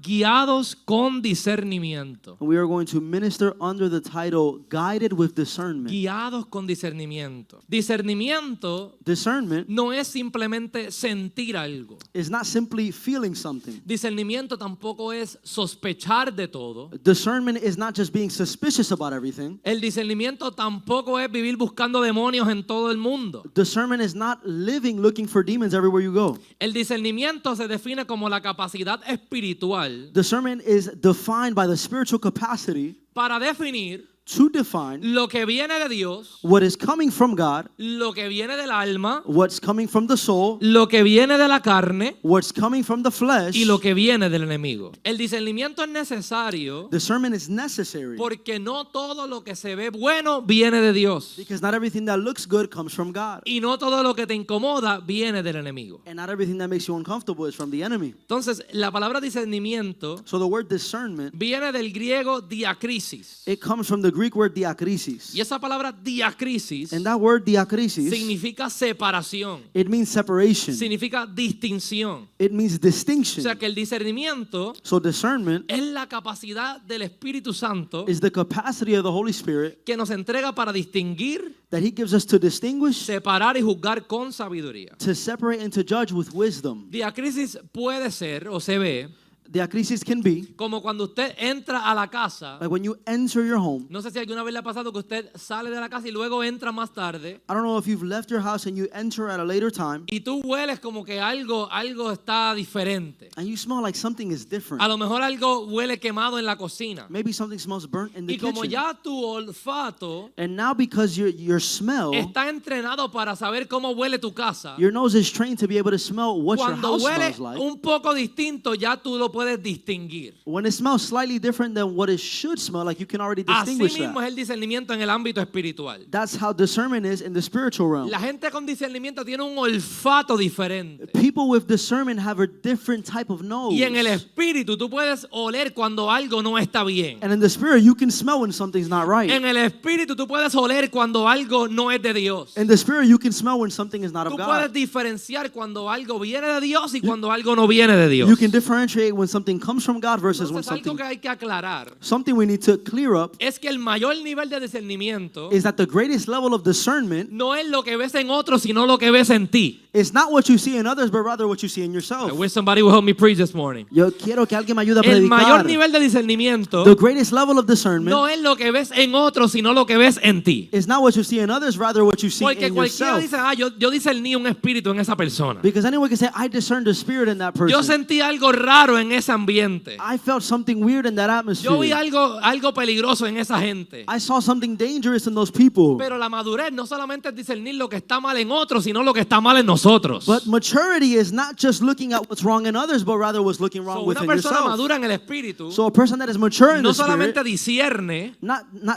guiados con discernimiento. And we are going to minister under the title Guided with Discernment. Guiados con discernimiento. Discernimiento Discernment no es simplemente sentir algo. is not simply feeling something. Discernimiento tampoco es sospechar de todo. Discernment is not just being suspicious about everything. El discernimiento tampoco es vivir buscando demonios en todo el mundo. Discernment is not living looking for demons everywhere you go. El discernimiento se define como la capacidad espiritual Discernment is defined by the spiritual capacity para definir to define lo que viene de Dios, what is coming from God, lo que viene del alma, what's coming from the soul, lo que viene de la carne what's coming from the flesh. y lo que viene del enemigo. El discernimiento es necesario Discernment is necessary porque no todo lo que se ve bueno viene de Dios because not everything that looks good comes from God. y no todo lo que te incomoda viene del enemigo. And not everything that makes you uncomfortable is from the enemy. Entonces, la palabra discernimiento So the word discernment, viene del griego diacrisis. it comes from the Greek word diakrisis. Y esa palabra diacrisis And that word diakrisis, significa separación, it means separation. significa distinción. It means O distinction. sea que el discernimiento So discernment es la capacidad del Espíritu Santo is the capacity of the Holy Spirit que nos entrega para distinguir, that He gives us to distinguish, separar y juzgar con sabiduría. to separate and to judge with wisdom. Diacrisis puede ser o se ve Diakrisis can be como cuando usted entra a la casa. like when you enter your home. No sé si alguna vez le ha pasado que usted sale de la casa y luego entra más tarde I don't know if you've left your house and you enter at a later time y tú hueles como que algo está diferente. and you smell like something is different. A lo mejor algo huele quemado en la cocina. Maybe something smells burnt in the Y como kitchen. ya tu olfato And now because your smell, está entrenado para saber cómo huele tu casa, your nose is trained to be able to smell what your cuando house huele smells like. un poco distinto ya tú lo puedes distinguir. When it smells slightly different than what it should smell like, you can already Así distinguish mismo that. es el discernimiento en el ámbito espiritual. That's how discernment is in the spiritual realm. La gente con discernimiento tiene un olfato diferente. People with discernment have a different type of nose. Y en el espíritu tú puedes oler cuando algo no está bien. And in the spirit, you can smell when something's not right. En el espíritu tú puedes oler cuando algo no es de Dios. In the spirit, you can smell when something is not of Tú puedes God. diferenciar cuando algo viene de Dios y cuando algo no viene de Dios. You can differentiate when something comes from God versus when Entonces, algo something. que hay que aclarar Something we need to clear up es que el mayor nivel de discernimiento is that the greatest level of discernment no es lo que ves en otros, sino lo que ves en ti. is not what you see in others, but rather what you see in I yourself. wish somebody would help me preach this morning. Yo quiero que alguien me ayude a El mayor predicar. nivel de discernimiento The greatest level of discernment no es lo que ves en otros, sino lo que ves en ti. is not what you see in others, rather what you see Porque in cualquiera yourself. dice, yo discerní un espíritu en esa persona. Because anyone can say, I discerned the spirit in that Yo person. sentí algo raro en ese ambiente. I felt something weird in that Yo vi atmosphere. algo peligroso en esa gente. I saw something dangerous in those people. Pero la madurez no solamente es discernir lo que está mal en otros, sino lo que está mal en nosotros. But maturity is not just looking at what's wrong in others, but rather what's looking wrong So, una within persona yourself. madura en el espíritu So a person that is mature in no the spirit, solamente discierne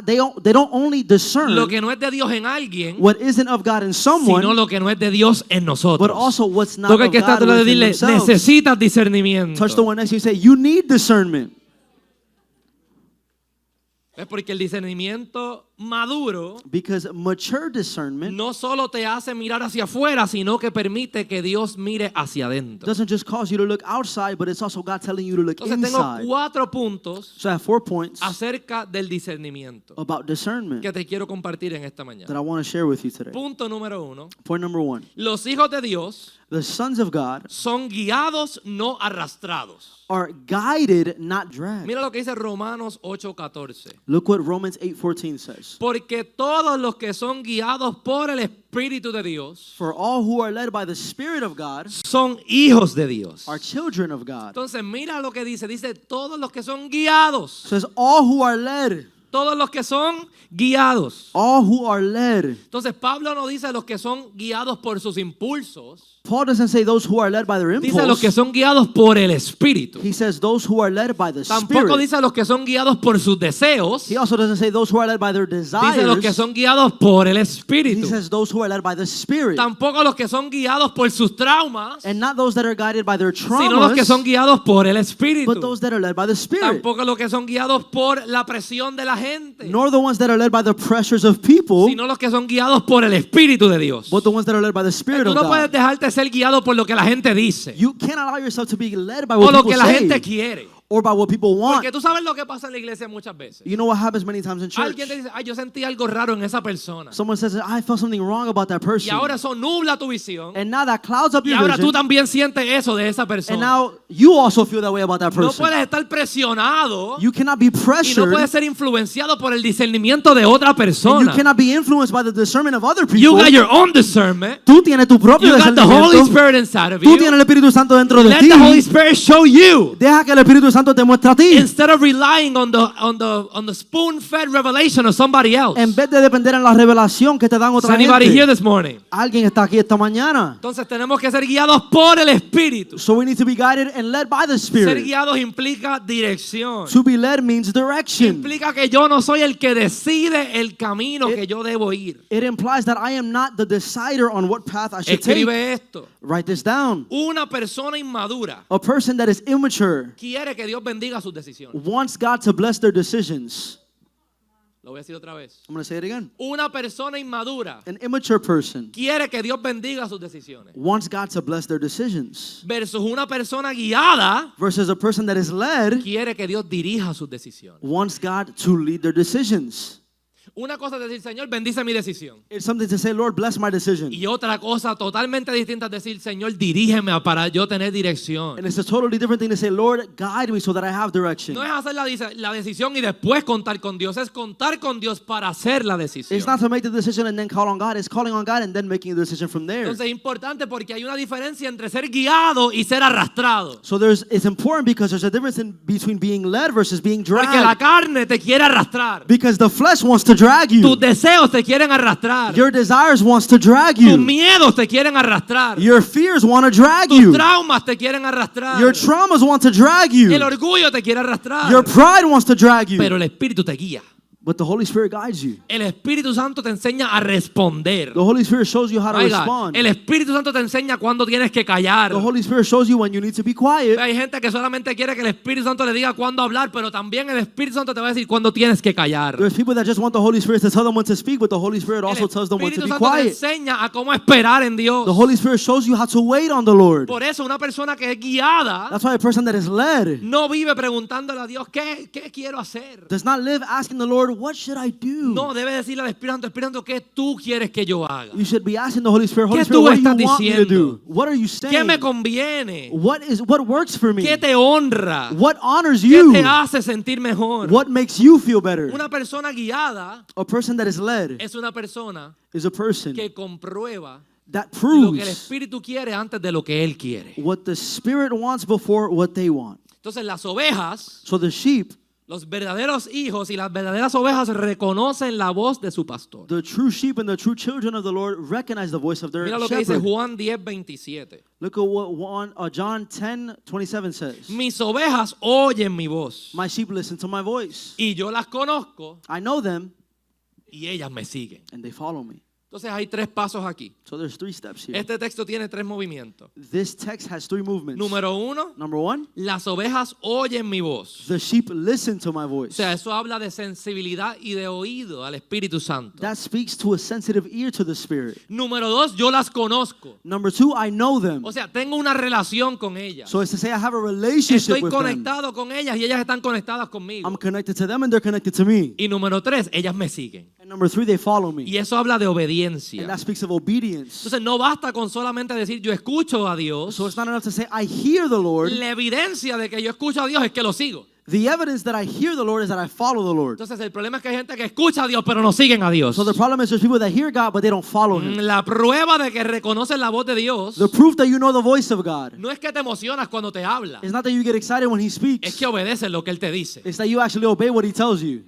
they don't only discern lo que no es de Dios en alguien, what isn't of God in sino someone, lo que no es de Dios en but nosotros. also what's not Toca of el que está God tratando de within decirle, themselves. necesitas discernimiento. Touch the one next to you and say, you need discernment. Es porque el discernimiento maduro Because mature discernment no solo te hace mirar hacia afuera, sino que permite que Dios mire hacia adentro. doesn't just cause you to look outside, but it's also God telling you to look Entonces tengo inside. 4 puntos So I have 4 points acerca del discernimiento about discernment que te quiero compartir en esta that mañana. I want to share with you today. Punto número 1. Point number 1. Los hijos de Dios The sons of God son guiados, no arrastrados. are guided, not dragged. Mira lo que dice Romanos 8:14. Look what Romans 8:14 says. Porque todos los que son guiados por el Espíritu de Dios For all who are led by the Spirit of God son hijos de Dios. are children of God. Entonces mira lo que dice. Dice todos los que son guiados. It says all who are led. Todos los que son guiados. All who are led. Entonces Pablo no dice los que son guiados por sus impulsos. Paul doesn't say those who are led by their Dice los que impulse. son guiados por el Espíritu. He says those who are led by the Tampoco Spirit. dice los que son guiados por sus deseos. He also doesn't say those who are led by their Dice los que desires. son guiados por el He Espíritu. says those who are led by the Spirit. Tampoco los que son guiados por sus traumas, And not those that are guided by their sino los que son traumas, guiados por el but Espíritu. those that are led by the Spirit. Tampoco los que son guiados por la presión de la gente, Nor the ones that are led by the pressures of people, sino los que son guiados por el Espíritu de Dios. but the ones that are led by the Spirit Tú of no puedes God. dejarte ser guiado por lo que la gente dice You can't allow yourself to be led by o what lo people que la gente say quiere. or by what people want. Porque tú sabes lo que pasa en la iglesia muchas veces. You know what happens many times in church? Alguien te dice, ay, yo sentí algo raro en esa persona. Someone says, I felt something wrong about that Y person. ahora eso nubla tu visión. And now that clouds up Y your ahora tú vision. también sientes eso de esa And persona. now you also feel that way about that No person. puedes estar presionado You cannot be y no pressured. puedes ser influenciado por el discernimiento de otra And you persona. cannot be influenced by the discernment of other You people. got your own discernment. Tú tienes tu propio You got the Holy discernimiento. Spirit inside of Tú you. tienes el Espíritu Santo dentro de Let ti. the Holy Spirit show you. Deja que el Espíritu Santo te muestre a ti. Instead of relying on the spoon-fed revelation of somebody else. En vez de depender en la revelación que te dan Is otra anybody here gente. this morning? Alguien está aquí esta mañana. Entonces tenemos que ser guiados por el Espíritu. So we need to be guided and led by the Ser Spirit. guiados implica dirección. To be led means direction. Implica que yo no soy el que decide el camino que yo debo ir. It implies that I am not the decider on what path I should take. Escribe esto. Write this down. Una persona inmadura A person that is immature quiere que Dios bendiga sus decisiones. wants God to bless their decisions. Lo voy a decir otra vez. I'm going to say it again. Una persona inmadura An immature person quiere que Dios bendiga sus decisiones. wants God to bless their decisions. Versus una persona guiada Versus a person that is led quiere que Dios dirija sus decisiones. wants God to lead their decisions. Una cosa es decir, Señor, bendice mi decisión. It's something to say, Lord, bless my decision. Y otra cosa totalmente distinta es decir, Señor, dirígeme para yo tener dirección. And it's a totally different thing to say, Lord, guide me so that I have direction. No es hacer la decisión y después contar con Dios. Es contar con Dios para hacer la decisión. It's not to make the decision and then call on God. It's calling on God and then making the decision from there. Entonces es importante porque hay una diferencia entre ser guiado y ser arrastrado. So it's important because there's a difference between being led versus being Porque la dragged. carne te quiere arrastrar. Because the flesh wants to drag Tus you. deseos te quieren arrastrar. Your desires wants to drag Tus you. miedos te quieren arrastrar. Your fears want to drag Tus you. traumas te quieren arrastrar. Your traumas want to drag El you. orgullo te quiere arrastrar. Your pride wants to drag you. Pero el Espíritu te guía. But the Holy Spirit guides you. El Espíritu Santo te enseña a responder. The Holy Spirit shows you how to My God, respond. el Espíritu Santo te enseña cuándo tienes que callar. The Holy Spirit shows you when you need to be quiet. Hay gente que solamente quiere que el Espíritu Santo le diga cuándo hablar, pero también el Espíritu Santo te va a decir cuándo tienes que callar. There's people that just want the Holy Spirit to tell them when to speak, but the Holy Spirit El also tells them when to Espíritu be Santo te quiet. enseña a cómo esperar en Dios. The Holy Spirit shows you how to wait on the Lord. Por eso una persona que es guiada That's why a person that is led no vive preguntándole a Dios, ¿qué quiero hacer? does not live asking the Lord, what should I do? No, debe decirle al Espíritu Santo, ¿qué tú quieres que yo haga? You should be asking the Holy Spirit, Holy ¿Qué Spirit, tú what do you estás want me to diciendo? do? What are you ¿Qué saying? me conviene? What works for me? ¿Qué te honra? What honors ¿Qué you? te hace sentir mejor? What makes you feel better? Una persona guiada A person that is led es una persona is a person que comprueba that lo que el proves Espíritu quiere antes de lo que Él quiere. what the Spirit wants before what they want. Entonces las ovejas, So the sheep, los verdaderos hijos y las verdaderas ovejas reconocen la voz de su pastor. the true sheep and the true children of the Lord recognize the voice of their Mira lo que dice shepherd. Juan 10:27. Look at what John 10:27 says. Mis ovejas oyen mi voz My sheep listen to my voice. y yo las conozco I know them y ellas me siguen. and they follow me. Entonces hay tres pasos aquí. So there's 3 steps here. Este texto tiene tres movimientos. This text has 3 movements. Número uno, Number 1, las ovejas oyen mi voz. the sheep listen to my O voice. sea, eso habla de sensibilidad y de oído al Espíritu Santo. That speaks to a sensitive ear to the Spirit. Número dos, yo las conozco. Number 2, I know them. O sea, tengo una relación con ellas. So it's to say I have a relationship Estoy with them. conectado con ellas y ellas están conectadas conmigo. I'm connected to them and they're connected to me. Y número tres, ellas me siguen. And number 3, they follow me. Y eso habla de And obediencia. that speaks of obedience. Entonces no basta con solamente decir yo escucho a Dios. So it's not enough to say I hear the Lord. La evidencia de que yo escucho a Dios es que lo sigo. The evidence that I hear the Lord is that I follow the Lord. Entonces el problema es que hay gente que escucha a Dios pero no siguen a Dios. So the problem is there's people that hear God but they don't follow Him. La prueba de que reconocen la voz de Dios The proof that you know the voice of God no es que te emocionas cuando te habla, is not that you get excited when He es speaks. que obedeces lo que Él te dice. It's that you actually obey what He tells you.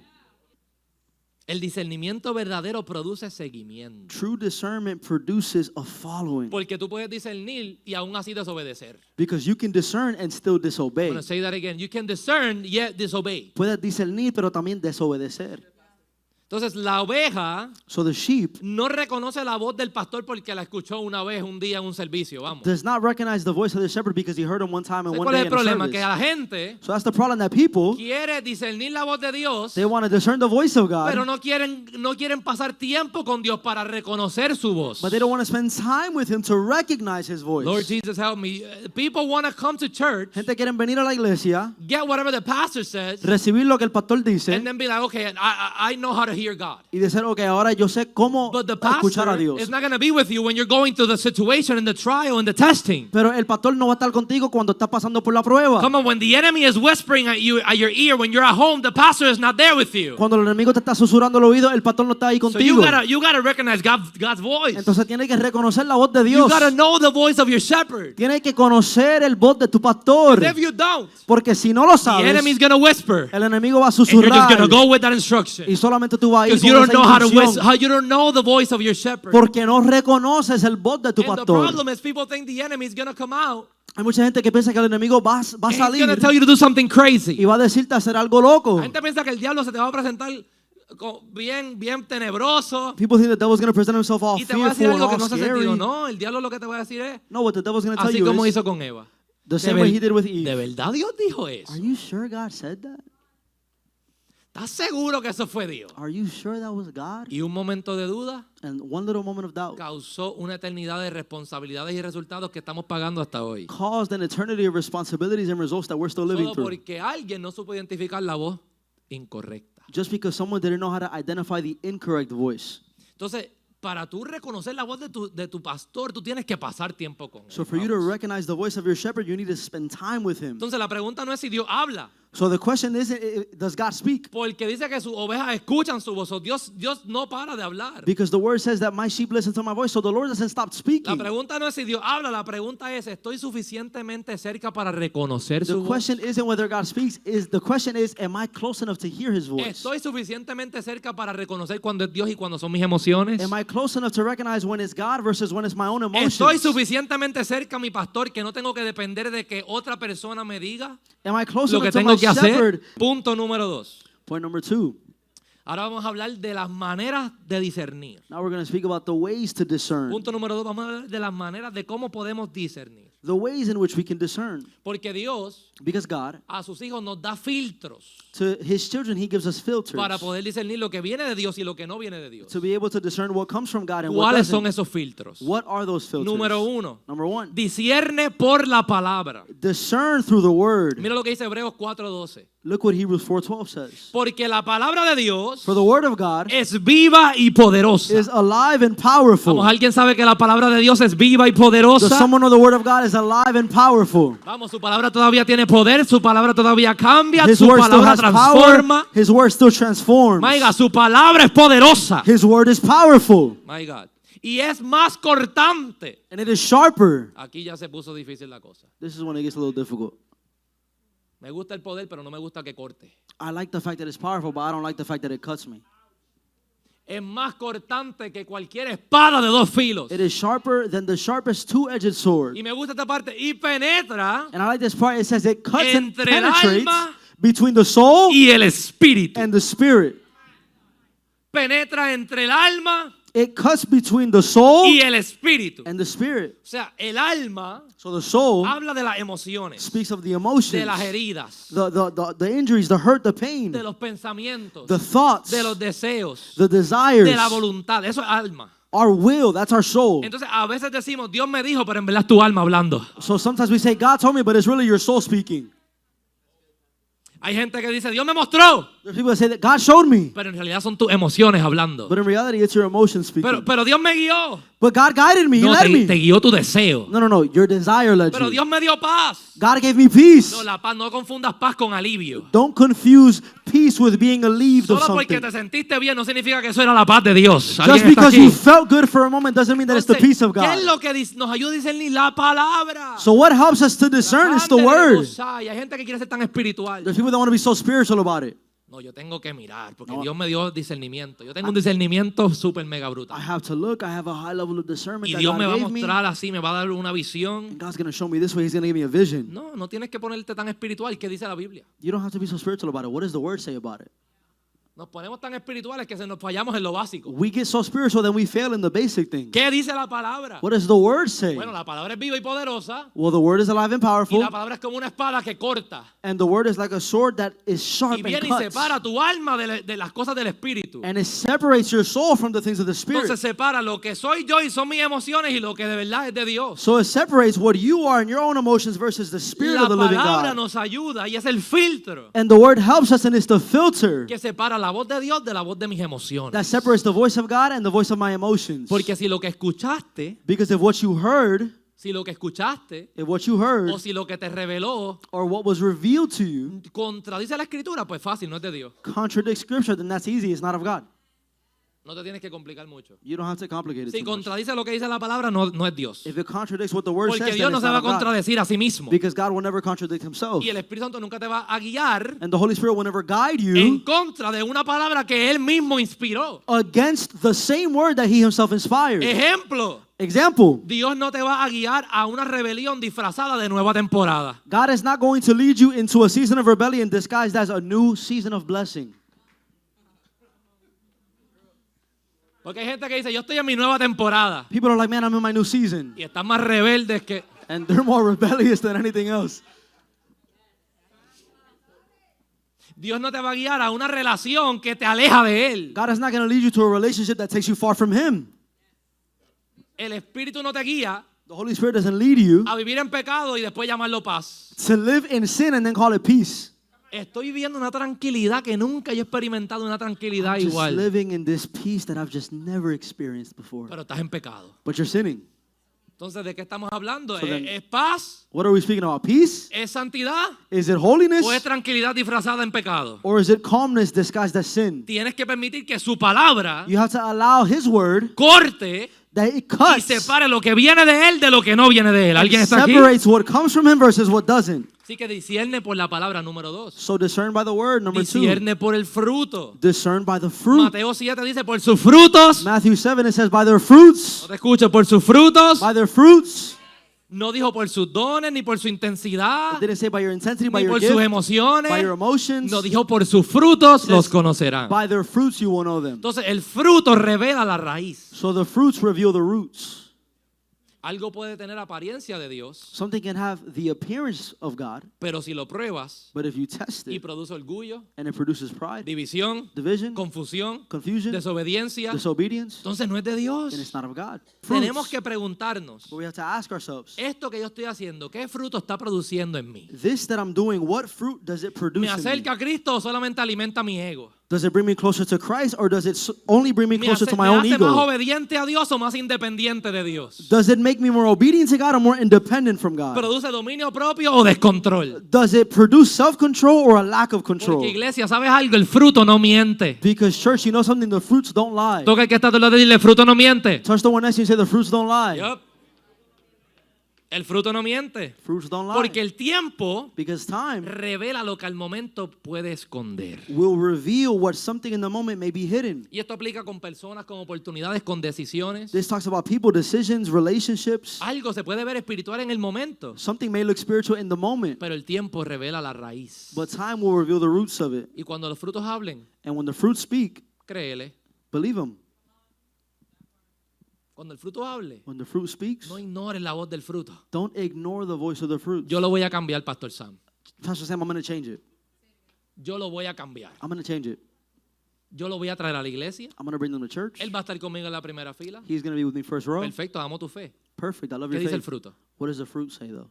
El discernimiento verdadero produce seguimiento. True discernment produces a following. Porque tú puedes discernir y aún así desobedecer. Because you can discern and still disobey. I'm going to say that again. You can discern yet disobey. Puedes discernir pero también desobedecer. Entonces la oveja So the sheep no reconoce la voz del pastor porque la escuchó una vez un día en un servicio, vamos. does not recognize the voice of the shepherd because he heard him one time and ¿Sabes one cuál day es el in a problema? service. Que a la gente So that's the problem, that people, quiere discernir la voz de Dios, they want to discern the voice of pero God, no quieren pasar tiempo con Dios para reconocer su voz. but they don't want to spend time with him to recognize his voice. Lord Jesus, help me. People want to come to church, Gente quieren venir a la iglesia, get whatever the pastor says, recibir lo que el pastor dice and then be like, okay, I know how to hear God. y decir, ok, ahora yo sé cómo But the escuchar a pastor Dios. is not going to be with you when you're going through the situation and the trial and the testing. Pero el pastor no va a estar contigo cuando estás pasando por la prueba. Come on, when the enemy is whispering at you at your ear when you're at home, the pastor is not there with you. Cuando el enemigo te está susurrando el oído, el pastor no está ahí So contigo. you gotta recognize God's voice. Entonces tienes que reconocer la voz de You Dios. gotta know the voice of your shepherd. Tienes que conocer el voz de tu pastor. If you don't, Porque si no lo the sabes, enemy's gonna whisper, el enemigo va a and you're just susurrar gonna go with that instruction y solamente tú vas a ir because con you don't esa know instrucción, how you don't know the voice of your shepherd. porque no reconoces el voz de tu And the pastor. problem is people think the enemy's gonna come out Hay mucha gente que piensa que el enemigo va a and he's salir gonna tell you to do something y crazy. va a decirte hacer algo loco. La gente piensa que el diablo se te va a presentar bien tenebroso. People think the devil's going to present himself all Y te va a decir fearful and algo que all no hace scary. sentido. No, el diablo lo que te va a decir es No, what the devil's going to tell así you como is hizo con Eva. the ¿De, same way he did with Eve. ¿De verdad Dios dijo eso? Are you sure God said that? ¿Estás seguro que eso fue Dios? Are you sure that was God? Y un momento de duda And one little moment of doubt causó una eternidad de responsabilidades y resultados que estamos pagando hasta hoy. caused an eternity of responsibilities and results that we're still living Solo through. porque alguien no supo identificar la voz incorrecta. Just because someone didn't know how to identify the incorrect voice. Entonces, para tú reconocer la voz de tu pastor, tú tienes que pasar tiempo con él. So for you to Vamos. recognize the voice of your shepherd, you need to spend time with him. Entonces, la pregunta no es si Dios habla, So the question isn't, does God speak? porque dice que sus ovejas escuchan su voz. O Dios no para de hablar. Because the word says that my sheep listen to my voice. So the Lord doesn't stop La speaking. pregunta no es si Dios habla, la pregunta es, ¿estoy suficientemente cerca para reconocer The su voz? question isn't whether God speaks. The question is, am I close enough to hear his voice? ¿Estoy suficientemente cerca para reconocer cuando es Dios y cuando son mis emociones? Am I close enough to recognize when it's God versus when it's my own emotions? ¿Estoy suficientemente cerca, mi pastor, que no tengo que depender de que otra persona me diga Am I close lo que enough to tengo my que hacer? shepherd? Punto número 2. Point number 2. Ahora vamos a hablar de las maneras de discernir. Now we're going to speak about the ways to discern. Punto número 2, vamos a hablar de las maneras de cómo podemos discernir. The ways in which we can discern. Porque Dios Because God, a sus hijos nos da filtros to his children, he gives us filters para poder discernir lo que viene de Dios y lo que no viene de Dios. to be able to discern what comes from God and what ¿Cuáles son doesn't. esos filtros? What are those filters? Número 1, Number 1, discierne por la palabra. discern through the word. Mira lo que dice Hebreos 4:12. Look what Hebrews 4:12 says. Porque la palabra de Dios For the word of God es viva y poderosa. is alive and powerful. Vamos, ¿alguien sabe que la palabra de Dios es viva y Does poderosa? someone know the word of God is alive and powerful? Vamos, su palabra todavía tiene poder, su palabra todavía cambia, His su word still palabra has transforma. power. His word still transforms. My God, su palabra es poderosa. His word is powerful. My God. Y es más cortante. And it is sharper. Aquí ya se puso difícil la cosa. This is when it gets a little difficult. Me gusta el poder, pero no me gusta que corte. I like the fact that it's powerful, but I don't like the fact that it cuts me. Es más cortante que cualquier espada de dos filos. It is sharper than the sharpest two-edged sword. Y me gusta esta parte. Y penetra And I like this part. It says it cuts and entre el penetrates alma between the soul y el espíritu. and the spirit. Penetra entre el alma It cuts between the soul y el espíritu. and the spirit. O sea, el alma So the soul habla de las emociones, speaks of the de emotions, las heridas, the injuries, the hurt, the pain, de los pensamientos, the thoughts, de los deseos, the desires, de la voluntad. Eso es alma. our will. That's our soul. Entonces, a veces decimos, Dios me dijo, pero en verdad es tu alma hablando. So sometimes we say, God told me, but it's really your soul speaking. Hay gente que dice, Dios me mostró, There's people that say that God showed me, pero en realidad son tus emociones hablando. but in reality, it's your emotions speaking. Pero Dios me guió. But God guided me. He No, led te me. guió tu deseo. No. Your desire led Pero you. Dios me dio paz. God gave me peace. No, la paz, no confundas paz con alivio. Don't confuse peace with being relieved of Solo porque something. te sentiste bien no significa que eso era la paz de Dios. Just ¿Alguien está because aquí? you felt good for a moment doesn't mean that it's the Entonces, peace of ¿qué es God. lo que nos ayuda a discernir? La palabra. So what helps us to discern is the word. Hay gente que quiere ser tan espiritual. There's people that want to be so spiritual about it. No, yo tengo que mirar porque No. Dios me dio discernimiento. Yo tengo un discernimiento súper mega I brutal. have to look. I have a high level of discernment Y that Dios God me va a gave me. mostrar así, me va a dar una visión. God's going to show me this way. He's going to give me a vision. No, no tienes que ponerte tan espiritual. ¿Qué dice la Biblia? You don't have to be so spiritual about it. What does the word say about it? Nos ponemos tan espirituales que se nos fallamos en lo básico. We get so spiritual that we fail in the basic things. ¿Qué dice la palabra? What does the word say? Bueno, la palabra es viva y poderosa. Well, the word is alive and Y powerful, la palabra es como una espada que corta. and the word is like a sword that is sharp Y and viene y cuts. separa tu alma de las cosas del espíritu. And it separates your soul from the things of the spirit. Entonces separa lo que soy yo y son mis emociones y lo que de verdad es de Dios. So it separates what you are and your own emotions versus the spirit La of the living palabra God. nos ayuda y es el filtro And the word helps us, and it's the filter que separa la voz de Dios de la voz de mis emociones. that separates the voice of God and the voice of my emotions. Porque si lo que escuchaste, Because if what you heard, si lo que escuchaste heard, o si lo que te reveló or what was revealed to you contradice la escritura, pues fácil, no es de Dios. contradicts scripture, then that's easy. It's not of God. No te tienes que complicar mucho. You don't have to complicate it Si too much. contradice lo que dice la palabra, no es Dios. If it contradicts what the word Porque says, Dios then no it's se va a not of God. contradecir a sí mismo. Because God will never contradict himself. Y el Espíritu Santo nunca te va a guiar And the Holy Spirit will never guide en you contra de una palabra que Él mismo inspiró. against the same word that he himself inspired. Ejemplo, Example, Dios no te va a guiar a una rebelión disfrazada de nueva temporada. God is not going to lead you into a season of rebellion disguised as a new season of blessing. Porque hay gente que dice, yo estoy en mi nueva temporada. People are like, man, I'm in my new season. Y están más rebeldes que... And they're more rebellious than anything else. Dios no te va a guiar a una relación que te aleja de Él. God is not going to lead you to a relationship that takes you far from him. El Espíritu no te guía The Holy Spirit doesn't lead you a vivir en pecado y después llamarlo paz. to live in sin and then call it peace. Estoy viviendo una tranquilidad que nunca yo he experimentado, una tranquilidad Just igual. living in this peace that I've just never experienced before. Pero estás en pecado. But you're sinning. Entonces, ¿de qué estamos hablando? So then- ¿Es paz? What are we speaking about? Peace? ¿Es santidad? Is it holiness? ¿O es tranquilidad disfrazada en pecado? Or is it calmness disguised as sin? Tienes que permitir que su palabra You have to allow his word corte that it y cuts, separe lo que viene de Él de lo que no viene de Él. ¿Alguien está aquí? separates what comes from him versus what doesn't. Así que discierne por la palabra número 2. So discern by the word, number 2. Discierne por el fruto. Discern by the fruit. Mateo 7 dice, por sus frutos. Matthew 7, it says, by their fruits. No te escucho, por sus frutos. By their fruits. No dijo por sus dones, ni por su intensidad, It didn't say by your intensity, by ni your por sus gift, emociones. by your emotions. No dijo por sus frutos Says, los conocerán. By their fruits you will know them. Entonces el fruto revela la raíz. So the fruits reveal the roots. Algo puede tener apariencia de Dios, Something can have the appearance of God, pero si lo pruebas but if you test y it produce orgullo, and it produces pride, división, division, confusión, confusion, desobediencia, disobedience, entonces no es de Dios. then it's not of God. Tenemos Fruits. que preguntarnos, But we have to ask ourselves, esto que yo estoy haciendo, ¿qué fruto está produciendo en mí? this that I'm doing, what fruit does it produce ¿Me in me? acerca a Cristo o solamente alimenta mi ego? Does it bring me closer to Christ, or does it only bring me ¿Me closer hace, to my me own hace más ego? obediente a Dios o más independiente de Dios? Does it make me more obedient to God or more independent from God? ¿Produce dominio propio o descontrol? Does it produce self-control or a lack of control? Porque iglesia, ¿sabes algo? El fruto no miente. Because church, you know something, the fruits don't lie. Toca el que está a tu lado y dile, el fruto no miente. Touch the one next to you and say the fruits don't lie. Yup. El fruto no miente. Fruits don't lie. Porque el tiempo Because time revela lo que al momento puede esconder. will reveal what something in the moment may be hidden. Y esto aplica con personas, con oportunidades, con decisiones. This talks about people, decisions, relationships. Algo se puede ver espiritual en el momento, Something may look spiritual in the moment, pero el tiempo revela la raíz. but time will reveal the roots of it. Y cuando los frutos hablen, And when the fruits speak, créele. believe them. Cuando el fruto hable, When the fruit speaks, no ignores la voz del fruto. don't ignore the voice of the fruit. Yo lo voy a cambiar, Pastor Sam. Pastor Sam, I'm going to change it. Yo lo voy a cambiar. I'm going to change it. Yo lo voy a traer a la iglesia. I'm going to bring them to church. Él va a estar conmigo en la primera fila. He's going to be with me first row. Perfecto, amo tu fe. Perfect. I love ¿Qué your dice el faith. fruto? What does the fruit say, though?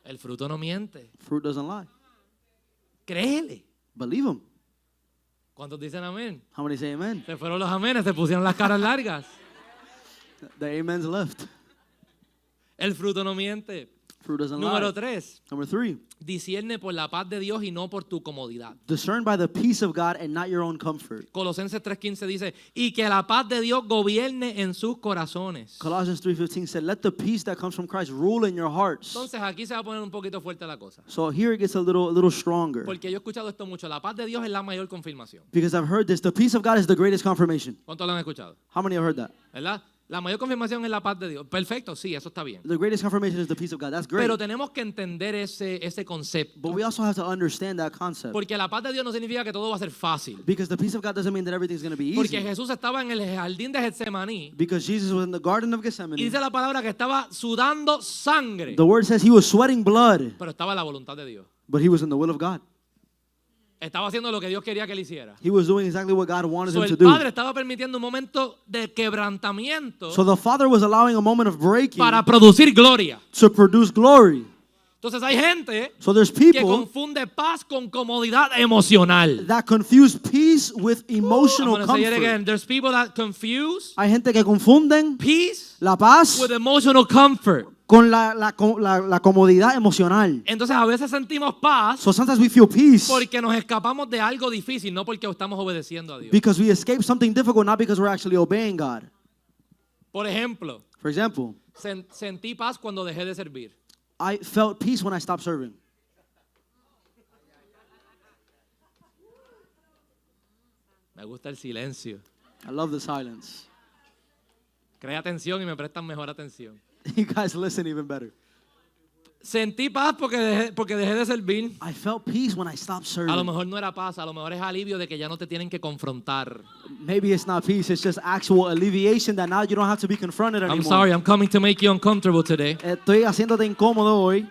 El fruto no miente. Fruit doesn't lie. Créele. Believe them. ¿Cuántos dicen amén? How many say amen? Se fueron los amenes, se pusieron las caras largas. The amens left. El fruto no miente. Fruit doesn't Número lie. 3. Number 3. Discierne por la paz de Dios y no por tu comodidad. Discern by the peace of God and not your own comfort. Colosenses 3:15 dice, y que la paz de Dios gobierne en sus corazones. Colossians 3:15 said, let the peace that comes from Christ rule in your hearts. Entonces aquí se va a poner un poquito fuerte la cosa. So here it gets a little stronger. Porque yo he escuchado esto mucho. La paz de Dios es la mayor confirmación. Because I've heard this. The peace of God is the greatest confirmation. ¿Cuántos lo han escuchado? How many have heard that? ¿Verdad? La mayor confirmación es la paz de Dios. Perfecto, sí, eso está bien. The greatest confirmation is the peace of God. That's great. Pero tenemos que entender ese concepto. But we also have to understand that concept. Porque la paz de Dios no significa que todo va a ser fácil. Because the peace of God doesn't mean that everything's going to be Porque easy. Jesús estaba en el jardín de Getsemaní Because Jesus was in the Garden of y Gethsemane. dice la palabra que estaba sudando sangre. The word says he was sweating blood, Pero estaba en la voluntad de Dios. but he was in the will of God. Estaba haciendo lo que Dios quería que él hiciera. He was doing exactly what God wanted So, him to el do. Padre estaba permitiendo un momento de quebrantamiento So the Father was allowing a moment of breaking para producir gloria. to produce glory. Entonces hay gente So there's que people confunde paz con comodidad emocional. that confuse peace with emotional I'm gonna say it comfort. again. There's people that confuse Hay gente que confunden peace la paz with emotional comfort. con la comodidad emocional. Entonces a veces sentimos paz So sometimes we feel peace porque nos escapamos de algo difícil, no porque estamos obedeciendo a Dios. because we escape something difficult, not because we're actually obeying God. Por ejemplo, For example, sentí paz cuando dejé de servir. I felt peace when I stopped serving. Me gusta el silencio. I love the silence. Crea atención y me prestan mejor atención. You guys listen even better. Sentí paz porque dejé de servir. I felt peace when I stopped A lo serving. mejor no era paz, a lo mejor es alivio de que ya no te tienen que confrontar. Maybe it's not peace, it's just actual alleviation that now you don't have to be confronted anymore. I'm sorry, I'm coming to make you uncomfortable today. Estoy haciéndote incómodo hoy.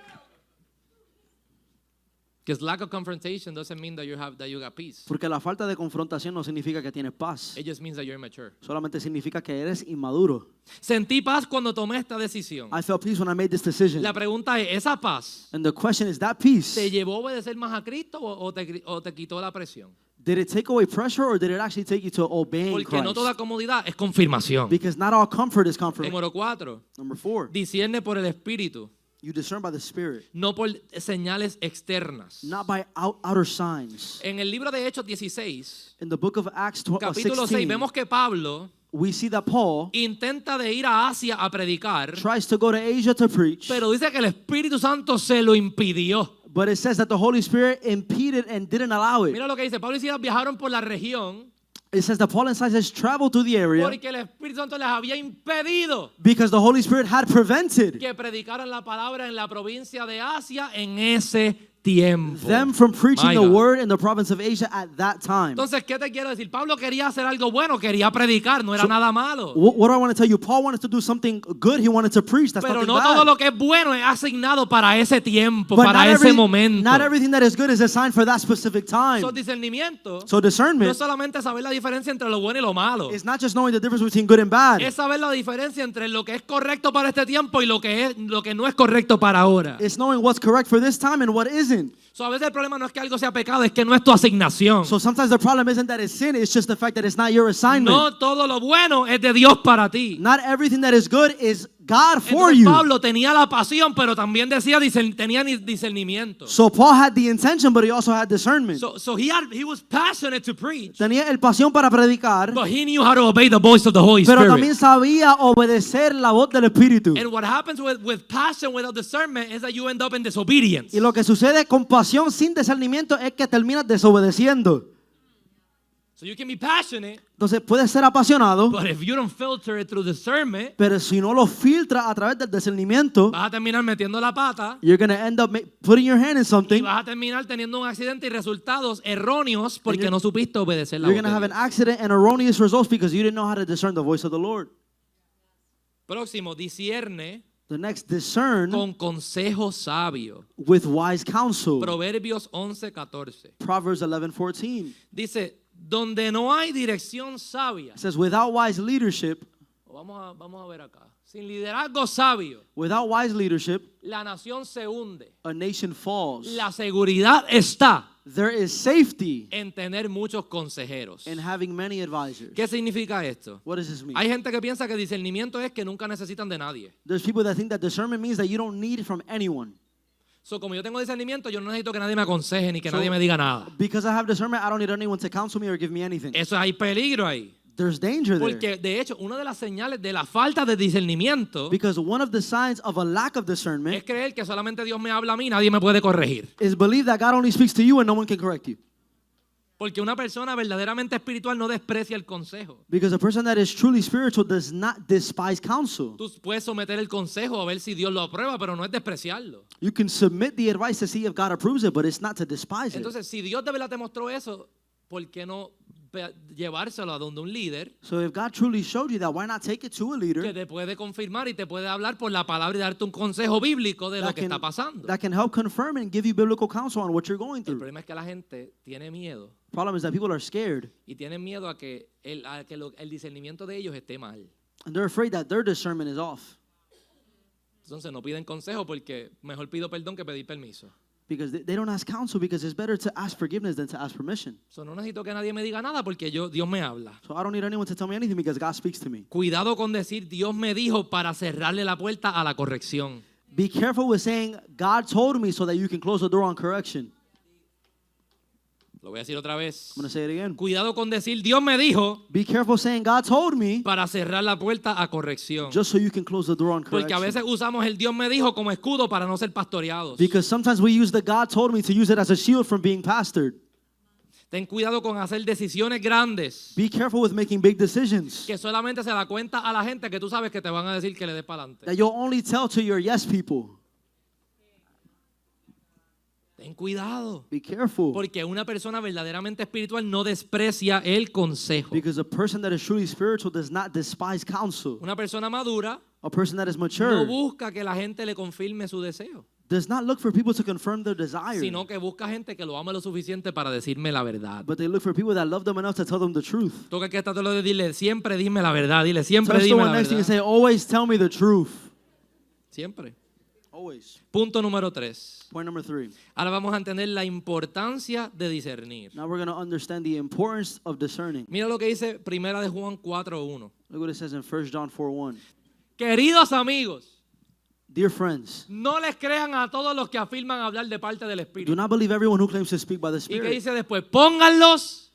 Because lack of confrontation doesn't mean that you got peace. Porque la falta de confrontación no significa que tienes paz. It just means that you're immature. Solamente significa que eres inmaduro. Sentí paz cuando tomé esta decisión. I felt peace when I made this decision. La pregunta es, ¿esa paz And the question is, that peace, te llevó a obedecer más a Cristo o te quitó la presión? did it take away pressure or did it actually take you to obeying Porque no toda Christ? comodidad es confirmación. Because not all comfort is confirmation. Número 4, Number 4, discierne por el Espíritu, you discern by the Spirit, no por señales externas. not by outer signs. En el libro de Hechos 16, In the book of Acts capítulo 6, 16, vemos que Pablo we see that Paul intenta de ir a Asia a predicar, tries to go to Asia to preach, pero dice que el Espíritu Santo se lo impidió. but it says that the Holy Spirit impeded and didn't allow it. Mira lo que dice, Pablo y Silas viajaron por la región It says that Paul and Silas traveled to the area porque el Espíritu Santo les había impedido because the Holy Spirit had prevented que predicaran la palabra en la provincia de Asia en ese tiempo. them from preaching My the God. word in the province of Asia at that time. Entonces, ¿qué te quiero decir? Pablo quería hacer algo bueno, quería predicar, no era nada malo. What do I want to tell you? Paul wanted to do something good. He wanted to preach. That's Pero nothing no bad. todo lo que es bueno es asignado para ese tiempo, But para ese momento. not everything that is good is assigned for that specific time. So, discernimiento So no discernment es solamente saber la diferencia entre lo bueno y lo malo. is not just knowing the difference between good and bad. Es saber la diferencia entre lo que es correcto para este tiempo y lo que no es correcto para ahora. It's knowing what's correct for this time and what isn't. So, a veces el problema no es que algo sea pecado, es que no es tu asignación. So sometimes the problem isn't that it's sin, it's just the fact that it's not your assignment. No todo lo bueno es de Dios para ti. Not everything that is good is God for Entonces, you. Pablo tenía la pasión, pero también tenía discernimiento. So Paul had the intention, but he also had discernment. So he was passionate to preach, Tenía el pasión para predicar, but he knew how to obey the voice of the Holy pero Spirit. también sabía obedecer la voz del Espíritu. And what happens with passion without discernment is that you end up in disobedience. Y lo que sucede con pasión sin discernimiento es que terminas desobedeciendo. So you can be passionate, Entonces puedes ser apasionado, but if you don't filter it through discernment, pero si no lo filtras a través del discernimiento, vas a terminar metiendo la pata you're going to end up putting your hand in y something. vas a terminar teniendo un accidente y resultados erróneos porque no supiste obedecer la You're voz going to have de an Dios. accident and erroneous results because you didn't know how to discern the voice of the Lord. Próximo, discierne The next, discern con consejo sabio. with wise counsel. Proverbios 11:14. Proverbs 11:14. Dice, donde no hay dirección sabia. It says, without wise leadership, Vamos a ver acá. Sin liderazgo sabio, without wise leadership, la nación se hunde. a nation falls. La seguridad está There is safety en tener muchos consejeros. in having many advisors. ¿Qué significa esto? What does this mean? Hay gente que piensa que discernimiento es que nunca necesitan de nadie. There's people that think that discernment means that you don't need it from anyone. So, como yo tengo discernimiento, yo no necesito que nadie me aconseje ni que nadie me diga nada. Because I have discernment, I don't need anyone to counsel me or give me anything. Eso hay peligro ahí. There's danger there. Porque de hecho, una de las señales de la falta de discernimiento Because one of the signs of a lack of discernment es creer que solamente Dios me habla a mí y nadie me puede corregir. is believe that God only speaks to you and no one can correct you. Porque una persona verdaderamente espiritual no desprecia el consejo. Because a person that is truly spiritual does not despise counsel. Tú puedes someter el consejo a ver si Dios lo aprueba, pero no es despreciarlo. You can submit the advice to see if God approves it, but it's not to despise it. Entonces, si Dios de verdad te mostró eso, ¿por qué no llevárselo a donde un líder So if God truly showed you that, why not take it to a que leader te puede confirmar y te puede hablar por la palabra y darte un consejo bíblico de lo que está pasando? that can help confirm and give you biblical counsel on what you're going El through? problema es que la gente tiene miedo Problem is that people are scared y tienen miedo a que el discernimiento de ellos esté mal. and they're afraid that their discernment is off Entonces no piden consejo porque mejor pido perdón que pedir permiso. because they don't ask counsel because it's better to ask forgiveness than to ask permission. So, no necesito que nadie me diga nada porque Dios me habla. So I don't need anyone to tell me anything because God speaks to me. Cuidado con decir Dios me dijo para cerrarle la puerta a la corrección. Be careful with saying God told me so that you can close the door on correction. Lo voy a decir otra vez. I'm going to say it again. Cuidado con decir Dios me dijo Be careful saying God told me para cerrar la puerta a corrección. just so you can close the door on Porque a veces correction. usamos el Dios me dijo como escudo para no ser pastoreados. Because sometimes we use the God told me to use it as a shield from being pastored. Ten cuidado con hacer decisiones grandes Be careful with making big decisions que solamente se da cuenta a la gente que tú sabes que te van a decir que le des para adelante. that you'll only tell to your yes people. Ten cuidado. Be careful. Porque una persona verdaderamente espiritual no desprecia el consejo. Because a person that is truly spiritual does not despise counsel. Una persona madura A person that is no mature busca que la gente le confirme su deseo, does not look for people to confirm their desire, sino que busca gente que lo ame lo suficiente para decirme la verdad. but they look for people that love them enough to tell them the truth. Toca que está todo lo de dile, siempre dime la verdad, dile, siempre Touch the dime one la next to you and verdad. say, always tell me the truth. Siempre. Always. Punto número 3. Point number 3. Ahora vamos a entender la importancia de discernir. Now we're going to understand the importance of discerning. Mira lo que dice Primera de Juan 4:1. Look what it says in 1 John 4:1. Queridos amigos, Dear friends, no les crean a todos los que afirman hablar de parte del do Espíritu. not believe everyone who claims to speak by the ¿Y qué Spirit. dice después? Pónganlos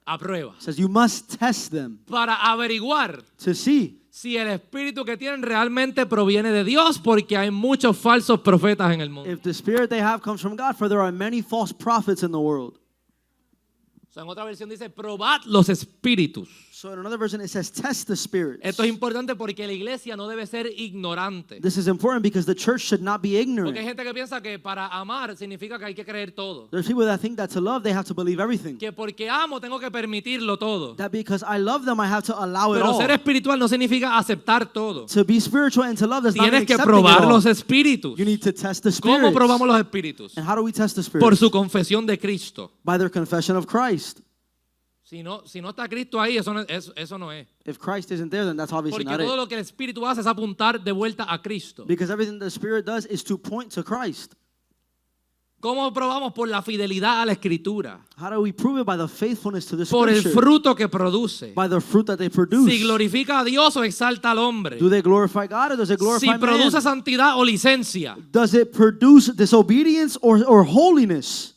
a prueba It says you must test them para averiguar to see si el espíritu que tienen realmente proviene de Dios, porque hay muchos falsos profetas en el mundo. if the spirit they have comes from God, for there are many false prophets in the world. O sea, en otra versión dice, probad los espíritus. So in another version it says test the spirits. Esto es importante porque la iglesia no debe ser ignorante. This is important because the church should not be Porque hay ignorant. gente que piensa que para amar significa que hay que creer todo. There's people that think that to love they have to believe everything. Que porque amo tengo que permitirlo todo. That because I love them I have to allow it Pero all. ser espiritual no significa aceptar todo. To be spiritual and to love does not mean Tienes que accepting it probar all. los espíritus. You need to test the ¿Cómo spirits. probamos los espíritus? And how do we test the Por spirits? su confesión de Cristo. By their confession of Christ. Si no está Cristo ahí, eso no es. If Christ isn't there, then that's obviously Porque not todo it. lo que el Espíritu hace es apuntar de vuelta a Cristo. Because everything the Spirit does is to point to Christ. ¿Cómo probamos? Por la fidelidad a la Escritura. How do we prove it? By the faithfulness to the Por el Scripture. fruto que produce. By the fruit that they produce. Si glorifica a Dios o exalta al hombre. Do they glorify God or does it glorify Si produce man? santidad o licencia. Does it produce disobedience or holiness?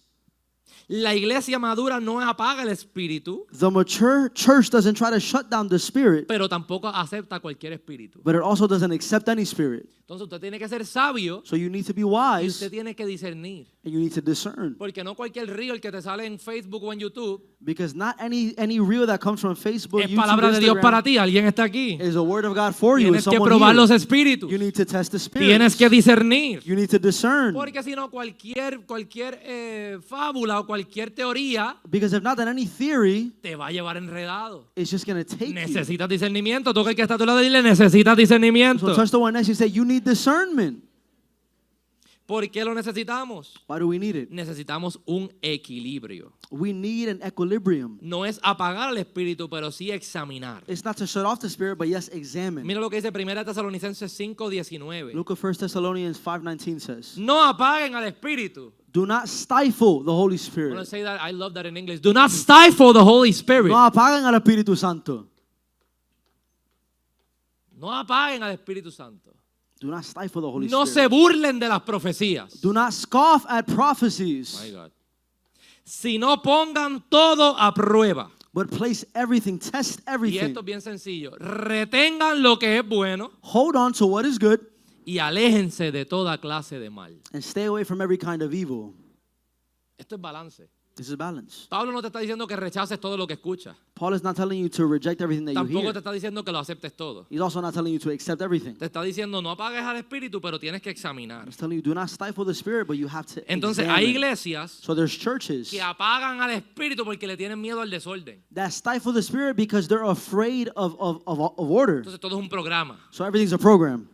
La iglesia madura no apaga el espíritu, The mature church doesn't try to shut down the Spirit, pero tampoco acepta cualquier espíritu. but it also doesn't accept any spirit. Entonces usted tiene que ser sabio So you need to be y wise usted tiene que discernir. and you need to discern. Porque no cualquier reel que te sale en Facebook o en YouTube Because not any reel that comes from Facebook, es YouTube, palabra de Dios para Instagram ti. ¿Alguien está aquí? is a word of God for you. Tienes It's que someone probar here. los espíritus. You need to test the spirits. Tienes que discernir. You need to discern. Porque si no, cualquier fábula o cualquier teoría Because if not, then any theory te va a llevar enredado. is just going to take you. Necesitas discernimiento. Toca el que está a tu lado y dile, necesitas discernimiento. So touch the one next to you and say, you need discernment. ¿Por qué lo necesitamos? Why do we need it? Necesitamos un equilibrio. We need an equilibrium. No es apagar al espíritu, pero sí examinar. It's not to shut off the spirit, but yes, examine. Mira lo que dice 1 Tesalonicenses 5:19. Look what 1 Thessalonians 5:19 says. No apaguen al espíritu. Do not stifle the Holy I want to Spirit. say that, I love that in English. Do not stifle the Holy Spirit. No apaguen al Espíritu Santo. No apaguen al Espíritu Santo. Do not stifle the Holy No se Spirit. burlen de las profecías. Do not scoff at prophecies, My God. Sino pongan todo a prueba. but place everything, test Y everything. esto es bien sencillo. Retengan lo que es bueno Hold on to what is good y aléjense de toda clase de mal. and stay away from every kind of evil. Esto es balance. This is balance. Pablo no te está diciendo que rechaces todo lo que escuchas. Paul is not telling you to reject everything that you Tampoco hear. te está diciendo que lo aceptes todo. He's also not telling you to accept everything. Te está diciendo no apagues al espíritu, pero tienes que examinar. He's telling you do not stifle the spirit, but you have to Entonces hay examine. iglesias So there's churches que apagan al espíritu porque le tienen miedo al desorden. that stifle the spirit because they're afraid of order. Entonces todo es un programa. So everything's a program.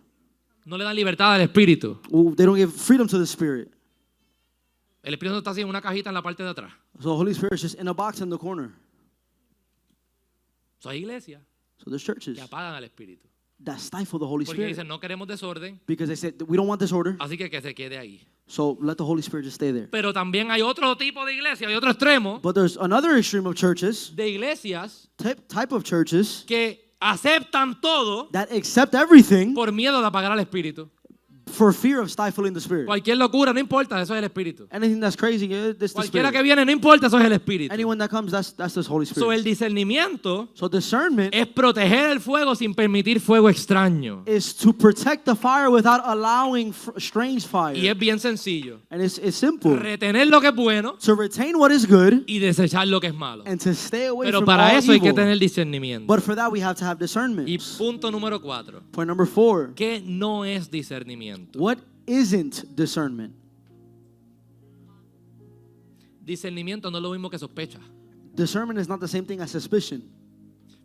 No le dan libertad al espíritu. They don't give freedom to the spirit. El espíritu está así en una cajita en la parte de atrás. So the Holy Spirit is just in a box in the corner. So hay iglesias So there's churches que apagan al espíritu. that stifle the Holy Porque Spirit dicen no queremos desorden, because they say we don't want disorder. así que se quede ahí. So let the Holy Spirit just stay there. Pero también hay otro tipo de iglesia, hay otro extremo But there's another extreme of churches, de iglesias type of churches que aceptan todo that accept everything por miedo de apagar al espíritu. for fear of stifling the spirit. Cualquier locura, no importa, eso es el espíritu. Anything that's crazy, this the Cualquiera spirit. que viene, no importa, eso es el espíritu. Anyone that comes, that's the Holy Spirit. So, el discernimiento So discernment es proteger el fuego sin permitir fuego extraño. is to protect the fire without allowing strange fire. Y es bien sencillo. And it's simple. Retener lo que es bueno To retain what is good y desechar lo que es malo. and to stay away Pero from para all eso hay que evil. tener discernimiento. But for that we have to have discernment. Y punto número 4. Point number 4. ¿Qué no es discernimiento? What isn't discernment? Discernimiento no es lo mismo que sospecha. Discernment is not the same thing as suspicion.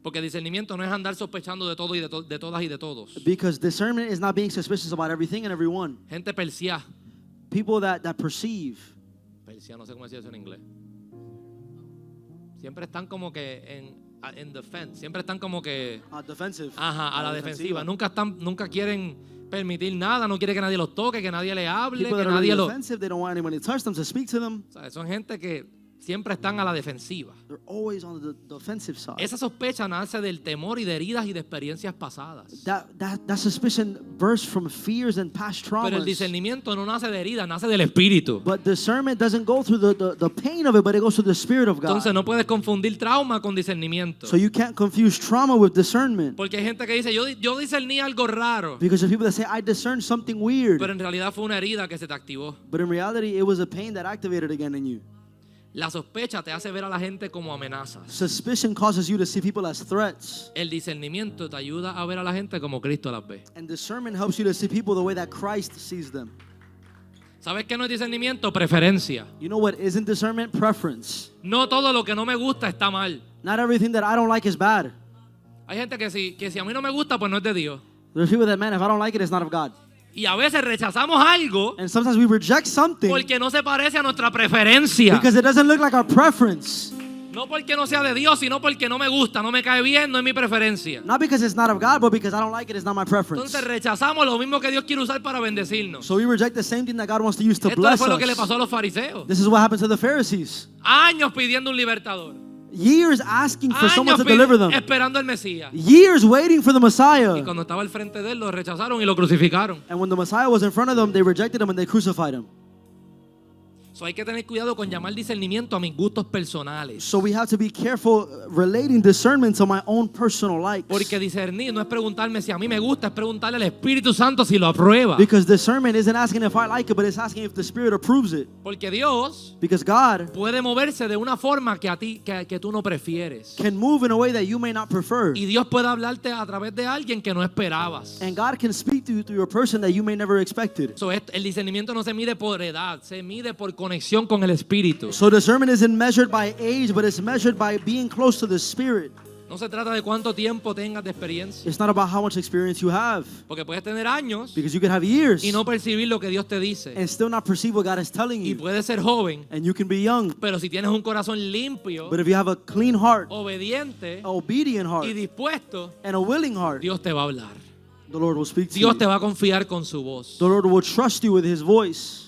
Porque discernimiento no es andar sospechando de todo y de todas y de todos. Because discernment is not being suspicious about everything and everyone. Gente persia. People that perceive. Persia, no sé cómo decir eso en inglés. Siempre están como que en defense. Siempre están como que Defensive. ajá, a la defensiva. Nunca quieren permitir nada, no quiere que nadie los toque, que nadie le hable, People que that are nadie really los... defensive, they don't want anyone to touch them, to speak to them. O sea, son gente que siempre están a la defensiva. They're always on the defensive side. Esa sospecha nace del temor y de heridas y de experiencias pasadas. That suspicion bursts from fears and past traumas. Pero el discernimiento no nace de heridas, nace del espíritu. But discernment doesn't go through the pain of it, but it goes through the Spirit of God. Entonces no puedes confundir trauma con discernimiento. So you can't confuse trauma with discernment. Porque hay gente que dice, yo discerní algo raro, Because there's people that say, I discerned something weird. pero en realidad fue una herida que se te activó. But in reality, it was a pain that activated again in you. La sospecha te hace ver a la gente como amenazas. Suspicion causes you to see people as threats. El discernimiento te ayuda a ver a la gente como Cristo las ve. And discernment helps you to see people the way that Christ sees them. ¿Sabes qué no es discernimiento? Preferencia. You know what isn't discernment? Preference. No todo lo que no me gusta está mal. Not everything that I don't like is bad. Hay gente que si a mí no me gusta, pues no es de Dios. There's people that, man, if I don't like it, it's not of God. Y a veces rechazamos algo And sometimes we reject something porque no se parece a nuestra preferencia. because it doesn't look like our preference. No porque no sea de Dios, sino porque no me gusta, no me cae bien, no es mi preferencia. Not because it's not of God, but because I don't like it, it's not my preference. Entonces rechazamos lo mismo que Dios quiere usar para bendecirnos. So we reject the same thing that God wants to use to Esto bless fue lo que le us. pasó a los fariseos. This is what happened to the Pharisees. Años pidiendo un libertador. Years asking for someone Años to deliver them. esperando al Mesías. Years waiting for the Messiah. Y cuando estaba al frente de él, lo rechazaron y lo crucificaron. And when the Messiah was in front of them, they rejected him and they crucified him. So hay que tener cuidado con llamar discernimiento a mis gustos personales. So we have to be careful relating discernment to my own personal likes. Porque discernir no es preguntarme si a mí me gusta, es preguntarle al Espíritu Santo si lo aprueba. Because discernment isn't asking if I like it, but it's asking if the Spirit approves it. Porque Dios Because God puede moverse de una forma que tú no prefieres. can move in a way that you may not prefer. Y Dios puede hablarte a través de alguien que no esperabas. And God can speak to you through a person that you may never expected. So, el discernimiento no se mide por edad, se mide por conexión con el Espíritu. So discernment isn't measured by age, but it's measured by being close to the Spirit. No se trata de cuánto tiempo tengas de experiencia. It's not about how much experience you have. Porque puedes tener años Because you could have years y no percibir lo que Dios te dice. and still not perceive what God is telling Y you. puedes ser joven, And you can be young. pero si tienes un corazón limpio, But if you have a clean heart, obediente obedient heart, y dispuesto, and a willing heart, Dios te va a hablar. the Lord will speak to Dios you. te va a confiar con su voz. The Lord will trust you with His voice.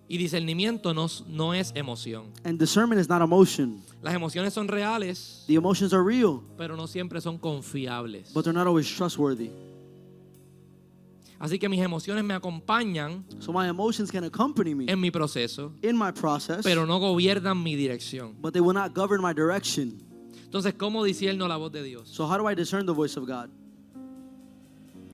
Y discernimiento no es emoción. And discernment is not emotion. Las emociones son reales, The emotions are real, pero no siempre son confiables. but they're not always trustworthy. Así que mis emociones me acompañan So my emotions can accompany me en mi proceso, in my process, pero no gobiernan mi dirección. but they will not govern my direction. Entonces, ¿cómo discierno la voz de Dios? So how do I discern the voice of God?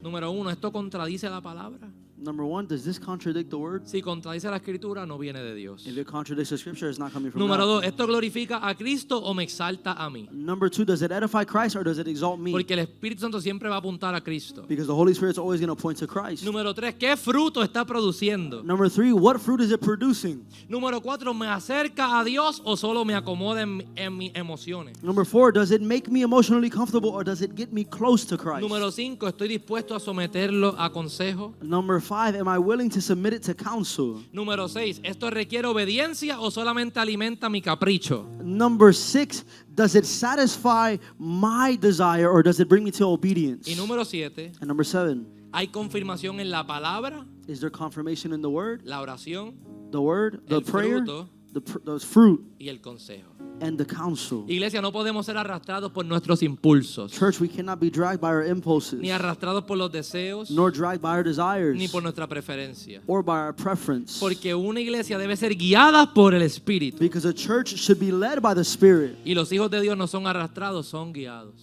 Número 1, ¿esto contradice la palabra? Number one, does this contradict the word? Si contradice la escritura, no viene de Dios. If it contradicts the scripture, it's not coming from Número God. 2, ¿esto glorifica a Cristo o me exalta a mí? Number two, does it edify Christ or does it exalt me? Porque el Espíritu Santo siempre va a apuntar a Cristo. Because the Holy Spirit's always going to point to Christ. Número 3, ¿qué fruto está produciendo? Number three, what fruit is it producing? Número 4, ¿me acerca a Dios o solo me acomoda en mis emociones? Number four, does it make me emotionally comfortable or does it get me close to Christ? Número 5, ¿estoy dispuesto a someterlo a consejo? Number five, am I willing to submit it to counsel? Número 6, ¿esto requiere obediencia o solamente alimenta mi capricho? Number six, does it satisfy my desire or does it bring me to obedience? Y número 7, And number seven, ¿hay confirmación en la palabra, is there confirmation in the word? la oración The word, the El prayer, fruto. the fruit, y el consejo? and the counsel. Iglesia, no podemos ser arrastrados por nuestros impulsos, Church, we cannot be dragged by our impulses, ni arrastrados por los deseos, nor dragged by our desires, ni por nuestra preferencia. or by our preference. Porque una iglesia debe ser guiada por el Espíritu. Because a church should be led by the Spirit. Y los hijos de Dios no son arrastrados, son guiados.